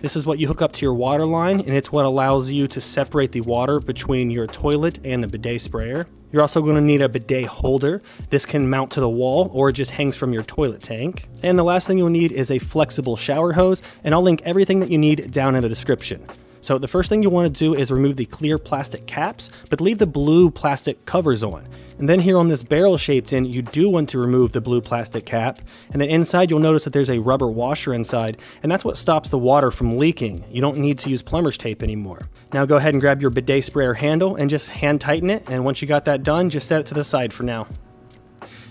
This is what you hook up to your water line, and it's what allows you to separate the water between your toilet and the bidet sprayer. You're also going to need a bidet holder. This can mount to the wall or it just hangs from your toilet tank. And the last thing you'll need is a flexible shower hose, and I'll link everything that you need down in the description. So the first thing you want to do is remove the clear plastic caps, but leave the blue plastic covers on. And then here on this barrel shaped in, you do want to remove the blue plastic cap. And then inside you'll notice that there's a rubber washer inside, and that's what stops the water from leaking. You don't need to use plumber's tape anymore. Now go ahead and grab your bidet sprayer handle and just hand tighten it. And once you got that done, just set it to the side for now.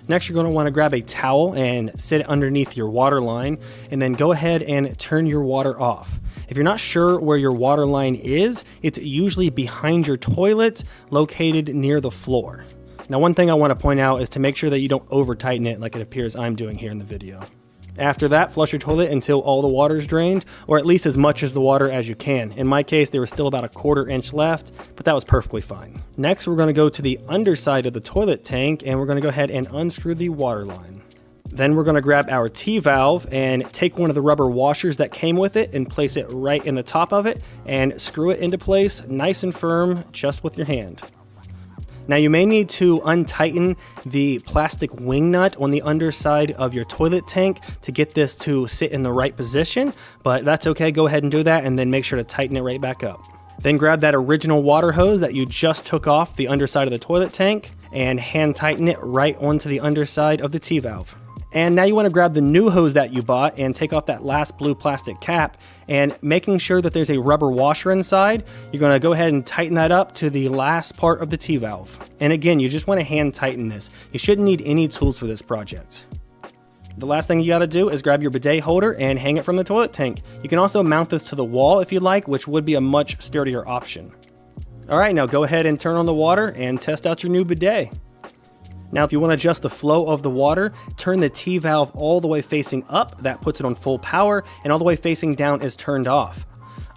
Next, you're going to want to grab a towel and sit it underneath your water line, and then go ahead and turn your water off. If you're not sure where your water line is, it's usually behind your toilet, located near the floor. Now, one thing I want to point out is to make sure that you don't over tighten it like it appears I'm doing here in the video. After that, flush your toilet until all the water is drained, or at least as much as the water as you can. In my case, there was still about a 1/4 inch left, but that was perfectly fine. Next, we're going to go to the underside of the toilet tank, and we're going to go ahead and unscrew the water line. Then we're going to grab our T-valve and take one of the rubber washers that came with it and place it right in the top of it and screw it into place nice and firm just with your hand. Now you may need to untighten the plastic wing nut on the underside of your toilet tank to get this to sit in the right position, but that's okay. Go ahead and do that, and then make sure to tighten it right back up. Then grab that original water hose that you just took off the underside of the toilet tank and hand tighten it right onto the underside of the T-valve. And now you want to grab the new hose that you bought and take off that last blue plastic cap, and making sure that there's a rubber washer inside, you're going to go ahead and tighten that up to the last part of the T-valve. And again, you just want to hand tighten this. You shouldn't need any tools for this project. The last thing you got to do is grab your bidet holder and hang it from the toilet tank. You can also mount this to the wall if you'd like, which would be a much sturdier option. Alright, now go ahead and turn on the water and test out your new bidet. Now, if you want to adjust the flow of the water, turn the T-valve all the way facing up. That puts it on full power, and all the way facing down is turned off.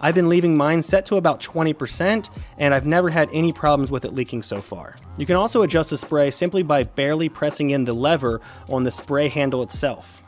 I've been leaving mine set to about 20%, and I've never had any problems with it leaking so far. You can also adjust the spray simply by barely pressing in the lever on the spray handle itself.